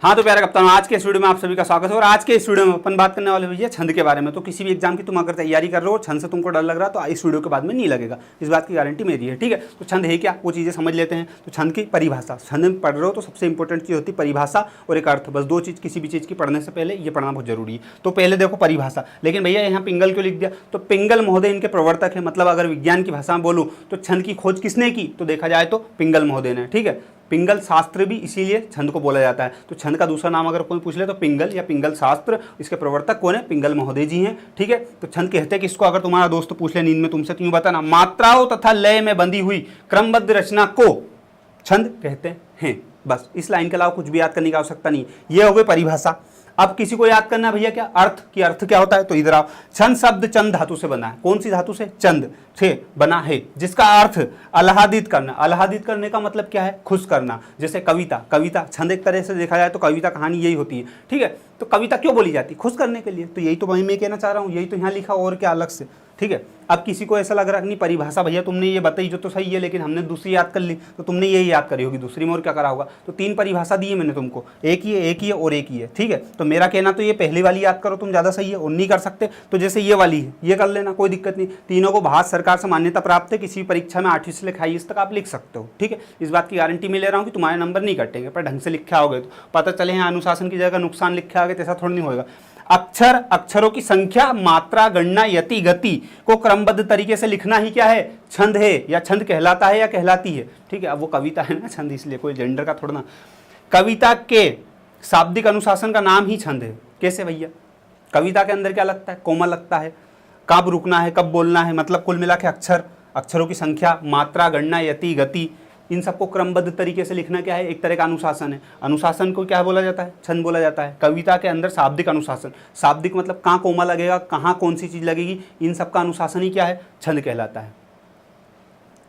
हाँ तो प्यारे कप्तान, आज के इस वीडियो में आप सभी का स्वागत है। और आज के इस वीडियो में अपन बात करने वाले भैया छंद के बारे में। तो किसी भी एग्जाम की तुम अगर तैयारी कर रहे हो, छंद से तुमको डर लग रहा है, तो इस वीडियो के बाद में नहीं लगेगा, इस बात की गारंटी मेरी है। ठीक है, तो छंद है क्या, वो चीज़ें समझ लेते हैं। तो छंद की परिभाषा, छंद में पढ़ रहे हो तो सबसे इंपॉर्टेंट चीज़ होती है परिभाषा और एक अर्थ। बस दो चीज़ किसी भी चीज़ की पढ़ने से पहले ये पढ़ना बहुत जरूरी है। तो पहले देखो परिभाषा। लेकिन भैया यहाँ पिंगल क्यों लिख दिया? तो पिंगल महोदय इनके प्रवर्तक है। मतलब अगर विज्ञान की भाषा में बोलूँ तो छंद की खोज किसने की, तो देखा जाए तो पिंगल महोदय ने। ठीक है, पिंगल शास्त्र भी इसीलिए छंद को बोला जाता है। तो छंद का दूसरा नाम अगर कोई पूछ ले तो पिंगल या पिंगल शास्त्र। इसके प्रवर्तक कौन है? पिंगल महोदय जी हैं। ठीक है, तो छंद कहते हैं किसको? अगर तुम्हारा दोस्त पूछ ले नींद में तुमसे, तो यूं बताना, मात्राओं तथा लय में बंधी हुई क्रमबद्ध रचना को छंद कहते हैं। बस इस लाइन के अलावा कुछ भी याद करने की आवश्यकता नहीं। ये हो गई परिभाषा। अब किसी को याद करना है भैया क्या? अर्थ की अर्थ क्या होता है? तो इधर आओ। छंद शब्द चंद धातु से बना है। कौन सी धातु से? चंद से बना है, जिसका अर्थ आह्लादित करना। आह्लादित करने का मतलब क्या है? खुश करना। जैसे कविता, कविता छंद एक तरह से देखा जाए तो कविता कहानी यही होती है। ठीक है, तो कविता क्यों बोली जाती है? खुश करने के लिए। तो यही तो मैं कहना चाह रहा हूँ, यही तो यहाँ लिखा और क्या अलग से। ठीक है, अब किसी को ऐसा लग रहा है नहीं परिभाषा भैया तुमने ये बताई जो तो सही है, लेकिन हमने दूसरी याद कर ली, तो तुमने यही याद करी होगी, दूसरी में और क्या करा होगा। तो तीन परिभाषा दी है मैंने तुमको, एक ही है, एक ही है और एक ही है। ठीक है, तो मेरा कहना तो ये पहली वाली याद करो तुम, ज़्यादा सही है। और नहीं कर सकते तो जैसे ये वाली है ये कर लेना, कोई दिक्कत नहीं। तीनों को भारत सरकार से मान्यता प्राप्त है, किसी परीक्षा में 8वीं से लेकर 22 तक आप लिख सकते हो। ठीक है, इस बात की गारंटी मैं ले रहा हूँ कि तुम्हारे नंबर नहीं कटेंगे, पर ढंग से लिखे आओगे तो पता चले यहाँ अनुशासन की जगह नुकसान लिखे आओगे, तो ऐसा थोड़ा नहीं होगा। अक्षर, अक्षरों की संख्या, मात्रा, गणना, यति, गति को क्रमबद्ध तरीके से लिखना ही क्या है? छंद है, या छंद कहलाता है या कहलाती है। ठीक है, अब वो कविता है ना छंद, इसलिए कोई जेंडर का थोड़ा ना। कविता के शाब्दिक अनुशासन का नाम ही छंद है। कैसे भैया? कविता के अंदर क्या लगता है? कोमा लगता है, कब रुकना है, कब बोलना है, मतलब कुल मिला के अक्षर, अक्षरों की संख्या, मात्रा, गणना, यति, गति, इन सबको क्रमबद्ध तरीके से लिखना क्या है? एक तरह का अनुशासन है। अनुशासन को क्या बोला जाता है? छंद बोला जाता है। कविता के अंदर शाब्दिक अनुशासन, शाब्दिक मतलब कहाँ कोमा लगेगा, कहाँ कौन सी चीज़ लगेगी, इन सब का अनुशासन ही क्या है? छंद कहलाता है।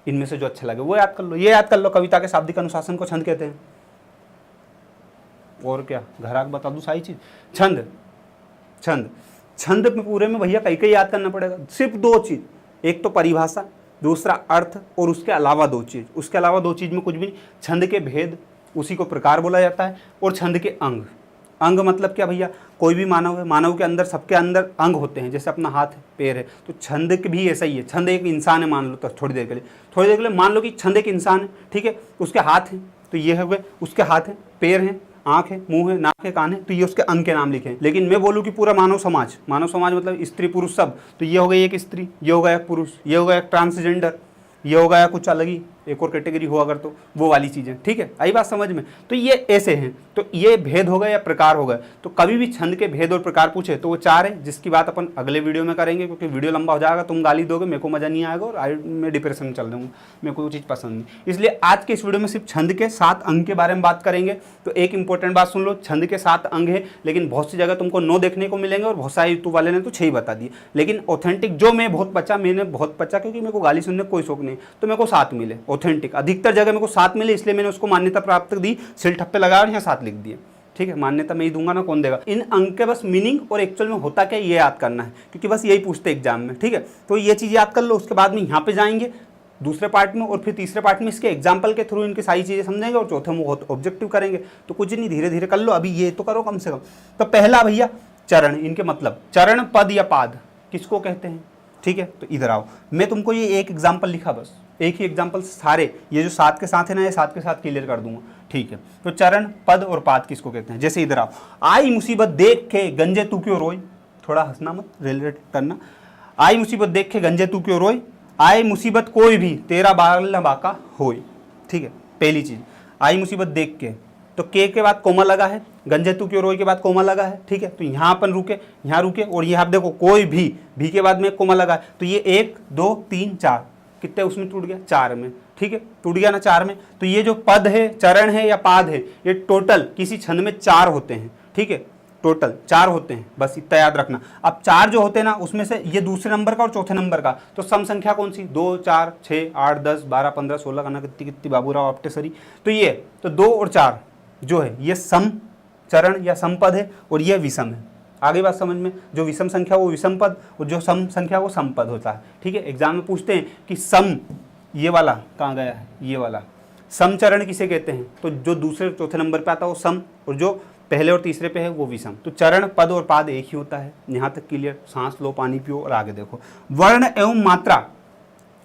इनमें से जो अच्छा लगे वो याद कर लो, ये याद कर लो, कविता के शाब्दिक अनुशासन को छंद कहते हैं। और क्या घर आके बता दूँ सारी चीज़? छंद, छंद, छंद में पूरे में भैया कई कई याद करना पड़ेगा। सिर्फ दो चीज़, एक तो परिभाषा, दूसरा अर्थ, और उसके अलावा दो चीज़। उसके अलावा दो चीज़ में कुछ भी नहीं। छंद के भेद, उसी को प्रकार बोला जाता है। और छंद के अंग, अंग मतलब क्या भैया? कोई भी मानव है, मानव के अंदर, सबके अंदर अंग होते हैं, जैसे अपना हाथ है, पैर है। तो छंद भी ऐसा ही है। छंद एक इंसान है मान लो, तो थोड़ी देर के लिए मान लो कि छंद एक इंसान है। ठीक है, उसके हाथ हैं, तो ये हो गए उसके हाथ हैं, पैर हैं, आँख है, मुंह है, नाक है, कान है, तो ये उसके अंग के नाम लिखे हैं। लेकिन मैं बोलूँ कि पूरा मानव समाज, मानव समाज मतलब स्त्री पुरुष सब, तो ये हो गई एक स्त्री, ये हो गया एक पुरुष, ये हो गया एक ट्रांसजेंडर, ये हो गया कुछ अलग ही एक और कैटेगरी हो अगर, तो वो वाली चीज़ें। ठीक है, आई बात समझ में? तो ये ऐसे हैं। तो ये भेद हो गए या प्रकार हो गए। तो कभी भी छंद के भेद और प्रकार पूछे तो वो चार है, जिसकी बात अपन अगले वीडियो में करेंगे, क्योंकि वीडियो लंबा हो जाएगा, तुम गाली दोगे, मेरे को मज़ा नहीं आएगा और मैं डिप्रेशन में चल दूँगा, मेरे को वो चीज़ पसंद नहीं। इसलिए आज के इस वीडियो में सिर्फ छंद के 7 अंग के बारे में बात करेंगे। तो एक इंपॉर्टेंट बात सुन लो, छंद के 7 अंग है, लेकिन बहुत सी जगह तुमको 9 देखने को मिलेंगे और बहुत सारे यूट्यूब वाले ने तो 6 ही बता दिए। लेकिन ऑथेंटिक जो मैंने बहुत बचा, क्योंकि मेरे को गाली सुनने कोई शौक नहीं, तो मेरे को 7 मिले ऑथेंटिक। अधिकतर जगह मेरे को 7 मिले, इसलिए मैंने उसको मान्यता प्राप्त दी, सिल ठप्पे लगाया और यहाँ 7 लिख दिए। ठीक है, मान्यता मैं ही दूंगा ना, कौन देगा। इन अंक के बस मीनिंग और एक्चुअल में होता क्या ये याद करना है, क्योंकि बस यही पूछते एग्जाम में। ठीक है, तो ये चीज़ याद कर लो। उसके बाद में यहाँ पे जाएंगे दूसरे पार्ट में, और फिर तीसरे पार्ट में इसके एग्जाम्पल के थ्रू इनकी सारी चीज़ें समझेंगे, और चौथे में बहुत ऑब्जेक्टिव करेंगे। तो कुछ नहीं, धीरे धीरे कर लो, अभी ये तो करो कम से कम। तो पहला भैया चरण, इनके मतलब चरण, पद या पाद किसको कहते हैं? ठीक है, तो इधर आओ, मैं तुमको ये एक एग्जाम्पल लिखा, बस एक ही एग्जाम्पल सारे ये जो 7 के साथ है ना, ये 7 के साथ क्लियर कर दूंगा। ठीक है, तो चरण, पद और पाद किसको कहते हैं? जैसे इधर आओ, आई मुसीबत देख के गंजे तू क्यों रोई, थोड़ा हंसना मत, रिलेट करना। आई मुसीबत देख के गंजे तू क्यों रोई, आई मुसीबत कोई भी तेरा बाल न बाका होई। ठीक है, पहली चीज आई मुसीबत देख के, तो के बाद कोमा लगा है, गंजे तू क्यों रोई के बाद कोमा लगा है। ठीक है, तो यहाँ अपन रुके, यहाँ रुके, और ये आप देखो कोई भी के बाद में कोमा लगा है, तो ये 1 2 3 4 कितने उसमें टूट गया? 4 में। ठीक है, टूट गया ना 4 में। तो ये जो पद है, चरण है या पाद है, ये टोटल किसी छंद में 4 होते हैं। ठीक है, टोटल 4 होते हैं, बस इतना याद रखना। अब 4 जो होते हैं ना, उसमें से ये दूसरे नंबर का और चौथे नंबर का, तो सम संख्या कौन सी? 2 4 6 8 10 12 15 16 करना, कितनी बाबूराव आपटे सरी। तो ये तो 2 और 4 जो है ये सम चरण या समपद है, और ये विषम है। आगे बात समझ में? जो विषम संख्या वो विषम पद, और जो सम संख्या वो समपद होता है। ठीक है, एग्जाम में पूछते हैं कि सम, ये वाला कहाँ गया है, ये वाला समचरण किसे कहते हैं? तो जो दूसरे चौथे नंबर पे आता है वो सम, और जो पहले और तीसरे पे है वो विषम। तो चरण, पद और पाद एक ही होता है। यहाँ तक क्लियर? सांस लो, पानी पियो और आगे देखो। वर्ण एवं मात्रा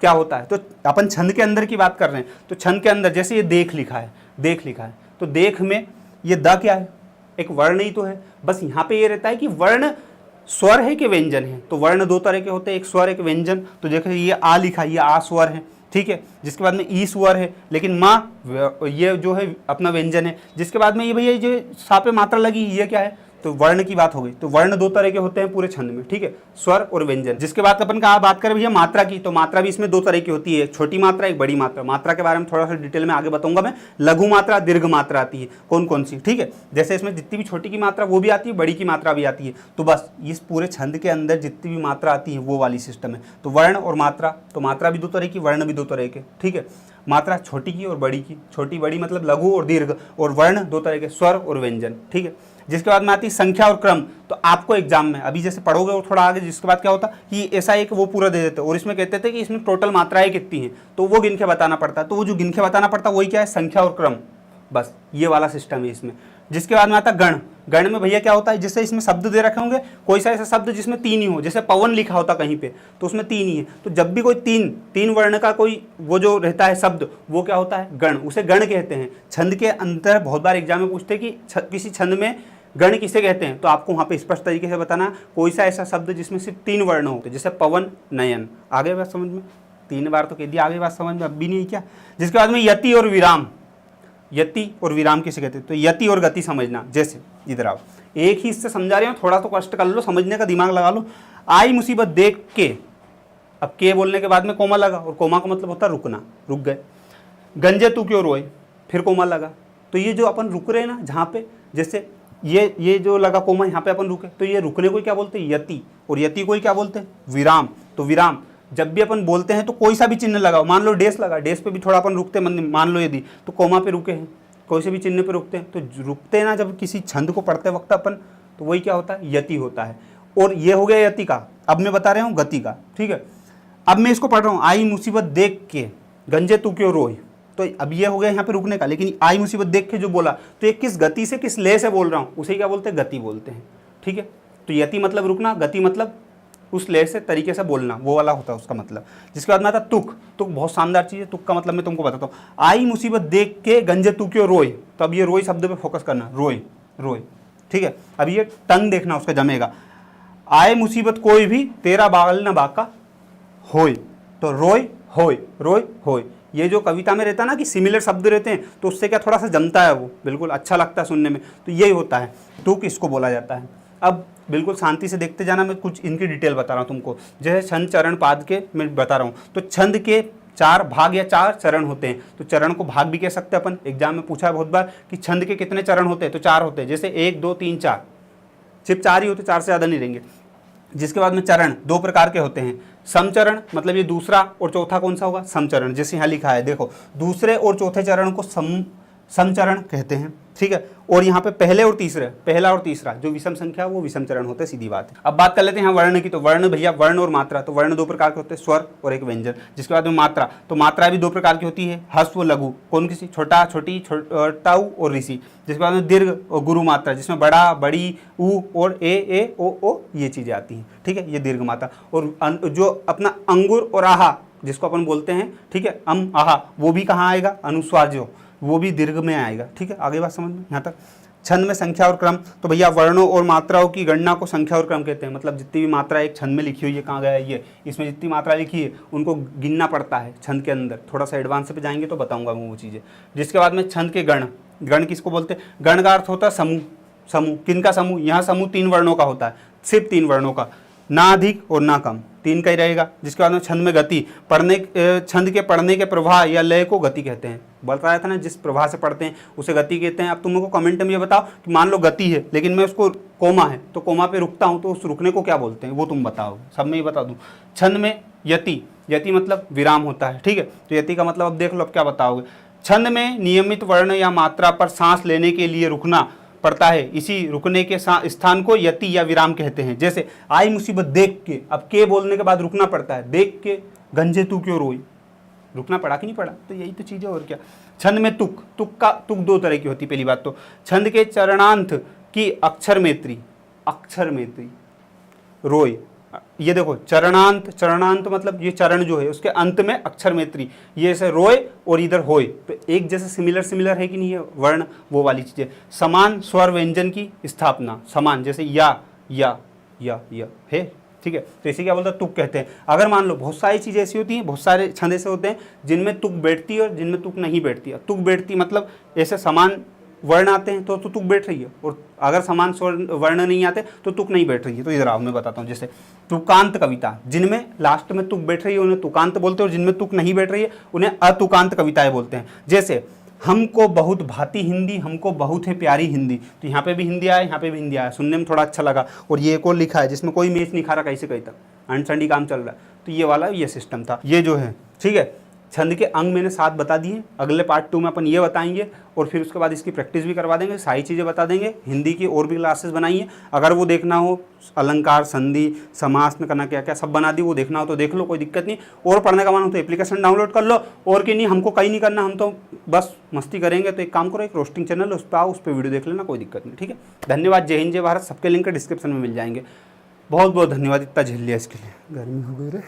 क्या होता है? तो अपन छंद के अंदर की बात कर रहे हैं, तो छंद के अंदर जैसे ये देख लिखा है, देख लिखा है, तो देख में ये द क्या है? एक वर्ण ही तो है। बस यहाँ पे ये रहता है कि वर्ण स्वर है कि व्यंजन है। तो वर्ण दो तरह के होते हैं, एक स्वर एक व्यंजन। तो देखो ये आ लिखा, ये आ स्वर है, ठीक है। जिसके बाद में ई स्वर है, लेकिन माँ ये जो है अपना व्यंजन है। जिसके बाद में ये भैया जो सा पे मात्रा लगी, ये क्या है? तो वर्ण की बात हो गई। तो वर्ण दो तरह के होते हैं पूरे छंद में, ठीक है, स्वर और व्यंजन। जिसके बाद अपन कहा बात करें भैया मात्रा की, तो मात्रा भी इसमें दो तरह की होती है, छोटी मात्रा, एक बड़ी मात्रा। मात्रा के बारे में थोड़ा सा डिटेल में आगे बताऊंगा मैं। लघु मात्रा, दीर्घ मात्रा आती है, कौन कौन सी, ठीक है। जैसे इसमें जितनी भी छोटी की मात्रा वो भी आती है, बड़ी की मात्रा भी आती है। तो बस इस पूरे छंद के अंदर जितनी भी मात्रा आती है वो वाली सिस्टम है। तो वर्ण और मात्रा, तो मात्रा भी दो तरह की, वर्ण भी दो तरह के, ठीक है। मात्रा छोटी की और बड़ी की, छोटी बड़ी मतलब लघु और दीर्घ, और वर्ण दो तरह के, स्वर और व्यंजन, ठीक है। जिसके बाद में आती है संख्या और क्रम। तो आपको एग्जाम में अभी जैसे पढ़ोगे और थोड़ा आगे, जिसके बाद क्या होता कि ऐसा एक वो पूरा दे देते और इसमें कहते थे कि इसमें टोटल मात्राएं कितनी हैं, तो वो गिन के बताना पड़ता है। तो वो जो गिन के बताना पड़ता है वही क्या है? संख्या और क्रम। बस ये वाला सिस्टम है इसमें। जिसके बाद में आता गण। गण में भैया क्या होता है? जैसे इसमें शब्द दे रखे होंगे, कोई सा ऐसा शब्द जिसमें तीन ही हो, जैसे पवन लिखा होता कहीं पे, तो उसमें तीन ही है। तो जब भी कोई तीन वर्ण का कोई वो जो रहता है शब्द, वो क्या होता है? गण। उसे गण कहते हैं। छंद के अंदर बहुत बार एग्जाम में पूछते हैं कि किसी छंद में गण किसे कहते हैं, तो आपको वहाँ पे स्पष्ट तरीके से बताना कोई सा ऐसा शब्द जिसमें सिर्फ तीन वर्ण होते, जैसे पवन, नयन। आगे बात समझ में? 3 बार तो कह दिया, आगे बात समझ में अब भी नहीं क्या? जिसके बाद में यति और विराम। यति और विराम किसे कहते हैं? तो यति और गति समझना। जैसे इधर आओ, एक ही इससे समझा रहे हो, थोड़ा तो कष्ट कर लो, समझने का दिमाग लगा लो। आई मुसीबत देख के, अब के बोलने के बाद में कोमा लगा, और कोमा का मतलब होता है रुकना, रुक गए। गंजे तू क्यों रोए, फिर कोमा लगा। तो ये जो अपन रुक रहे हैं ना, जहाँ पे जैसे ये जो लगा कोमा, यहाँ पे अपन रुके, तो ये रुकने को क्या बोलते हैं? यति। और यति को क्या बोलते हैं? विराम। तो विराम जब भी अपन बोलते हैं तो कोई सा भी चिन्ह लगाओ, मान लो डेस लगा, डेस पे भी थोड़ा अपन रुकते हैं, मान लो यदि, तो कोमा पे रुके हैं, कोई से भी चिन्ह पे रुकते हैं। तो रुकते हैं ना जब किसी छंद को पढ़ते वक्त अपन, तो वही क्या होता है? यति होता है। और ये हो गया यति का। अब मैं बता रहा हूँ गति का, ठीक है। अब मैं इसको पढ़ रहा हूँ, आई मुसीबत देख के गंजे तू क्यों रोए। तो अब ये हो गया यहाँ पे रुकने का, लेकिन आई मुसीबत देख के जो बोला, तो ये किस गति से, किस लय से बोल रहा हूँ, उसे क्या बोलते हैं? गति बोलते हैं, ठीक है। तो यति मतलब रुकना, गति मतलब उस लय से तरीके से बोलना, वो वाला होता है उसका मतलब। जिसके बाद में आता तुक। तुक बहुत शानदार चीज़ है। तुक का मतलब मैं तुमको बताता हूँ। आई मुसीबत देख के गंजे तू क्यों रोए। तो अब ये रोए शब्द पे फोकस करना, रोए, रोए, ठीक है। अब ये टंग देखना उसका जमेगा। आए मुसीबत कोई भी तेरा बागल न बाका होय। तो रोय होय, रोय होय। ये जो कविता में रहता है ना कि सिमिलर शब्द रहते हैं, तो उससे क्या थोड़ा सा जमता है, वो बिल्कुल अच्छा लगता है सुनने में। तो यही होता है, तुक इसको बोला जाता है। अब बिल्कुल शांति से देखते जाना, मैं कुछ इनकी डिटेल बता रहा हूँ तुमको। जैसे छंद चरण पाद के मैं बता रहा हूँ, तो छंद के 4 भाग या 4 चरण होते हैं। तो चरण को भाग भी कह सकते हैं अपन, एग्जाम में पूछा है बहुत बार कि छंद के कितने चरण होते हैं, तो 4 होते हैं। जैसे 1 2 3 4, सिर्फ 4 ही होते, 4 से ज़्यादा नहीं रहेंगे। जिसके बाद में चरण 2 प्रकार के होते हैं। समचरण मतलब ये दूसरा और चौथा कौन सा होगा? समचरण। जैसे यहाँ लिखा है देखो, दूसरे और चौथे चरण को समचरण कहते हैं, ठीक है। और यहाँ पे पहले और तीसरे, पहला और तीसरा जो विषम संख्या वो विषम चरण होते हैं, सीधी बात है। अब बात कर लेते हैं यहाँ वर्ण की। तो वर्ण भैया, वर्ण और मात्रा, तो वर्ण 2 प्रकार के होते हैं, स्वर और एक व्यंजन। जिसके बाद में मात्रा, तो मात्रा भी 2 प्रकार की होती है, ह्रस्व लघु, कौन किसी, छोटा छोटी, टाऊ और ऋषि। जिसके बाद में दीर्घ और गुरु मात्रा, जिसमें बड़ा बड़ी, ऊ और ए ओ ये चीज़ें आती हैं, ठीक है, ये दीर्घ मात्रा। और जो अपना अंगुर और आहा जिसको अपन बोलते हैं, ठीक है, आहा, वो भी कहाँ आएगा? अनुस्वार जो, वो भी दीर्घ में आएगा, ठीक है। आगे बात समझ में यहाँ तक। छंद में संख्या और क्रम, तो भैया वर्णों और मात्राओं की गणना को संख्या और क्रम कहते हैं। मतलब जितनी भी मात्रा एक छंद में लिखी हुई है, कहाँ गया ये, इसमें जितनी मात्रा लिखी है उनको गिनना पड़ता है छंद के अंदर। थोड़ा सा एडवांस पे जाएंगे तो बताऊंगा मैं वो चीज़ें। जिसके बाद में छंद के गण, गण किसको बोलते हैं? गण का अर्थ होता है समूह। समूह किनका समूह? यहाँ समूह 3 वर्णों का होता है, सिर्फ 3 वर्णों का, ना अधिक और ना कम, 3 का ही रहेगा। जिसके बाद में छंद में गति, छंद के पढ़ने के प्रवाह या लय को गति कहते हैं। बताया था ना, जिस प्रवाह से पढ़ते हैं उसे गति कहते हैं। अब तुम लोग को कमेंट में ये बताओ कि मान लो गति है लेकिन मैं उसको कोमा है तो कोमा पे रुकता हूँ, तो उस रुकने को क्या बोलते हैं, वो तुम बताओ। सब में ये बता दूँ। छंद में यति, यति मतलब विराम होता है, ठीक है। तो यति का मतलब अब देख लो, अब क्या बताओगे। छंद में नियमित वर्ण या मात्रा पर सांस लेने के लिए रुकना पड़ता है, इसी रुकने के स्थान को यति या विराम कहते हैं। जैसे आई मुसीबत देख के, अब के बोलने के बाद रुकना पड़ता है, देख के गंजे तू क्यों रोई, रुकना पड़ा कि नहीं पड़ा? तो यही तो चीज़ है, और क्या। छंद में तुक, तुक 2 तरह की होती है। पहली बात तो छंद के चरणांत कि अक्षर मैत्री, अक्षर मैत्री, रोय, ये देखो चरणांत, चरणांत मतलब ये चरण जो है उसके अंत में अक्षर मैत्री, ये ऐसे रोय और इधर होय, तो एक जैसे सिमिलर सिमिलर है कि नहीं है वर्ण, वो वाली चीजें। समान स्वर व्यंजन की स्थापना, समान जैसे या है, ठीक है, तो इसे क्या बोलते हैं, तुक कहते हैं। अगर मान लो बहुत सारी चीजें ऐसी होती हैं, बहुत सारे छंद ऐसे होते हैं जिनमें तुक बैठती है और जिनमें तुक नहीं बैठती है। तुक बैठती मतलब ऐसे समान वर्ण आते हैं तो तुक बैठ रही है, और अगर समान वर्ण नहीं आते तो तुक नहीं बैठ रही है। तो इधर आओ मैं बताता हूँ, जैसे तुकांत कविता, जिनमें लास्ट में तुक बैठ रही है उन्हें तुकांत बोलते हैं, और जिनमें तुक नहीं बैठ रही है उन्हें अतुकांत कविताएं बोलते हैं। जैसे हमको बहुत भाती हिंदी, हमको बहुत है प्यारी हिंदी, तो यहाँ पे भी हिंदी आया, यहाँ पे भी हिंदी आया, सुनने में थोड़ा अच्छा लगा। और ये एक और लिखा है जिसमें कोई मैच नहीं खा रहा कहीं से कहीं तक, अंडरस्टैंडिंग काम चल रहा है, तो ये वाला ये सिस्टम था। ये जो है ठीक है, छंद के अंग मैंने 7 बता दिए। अगले पार्ट 2 में अपन ये बताएंगे, और फिर उसके बाद इसकी प्रैक्टिस भी करवा देंगे, सारी चीज़ें बता देंगे। हिंदी की और भी क्लासेस बनाई है, अगर वो देखना हो, अलंकार, संधि, समास में करना क्या क्या सब बना दी, वो देखना हो तो देख लो, कोई दिक्कत नहीं। और पढ़ने का मन हो तो एप्लीकेशन डाउनलोड कर लो, और कि नहीं हमको कहीं नहीं करना, हम तो बस मस्ती करेंगे, तो एक काम करो, एक रोस्टिंग चैनल उस पर आओ, उस पर वीडियो देख लेना, कोई दिक्कत नहीं, ठीक है। धन्यवाद, जय हिंद जय भारत, सबके लिंक डिस्क्रिप्शन में मिल जाएंगे। बहुत बहुत धन्यवाद, इतना झेल लिया इसके लिए, गर्मी हो गई रे।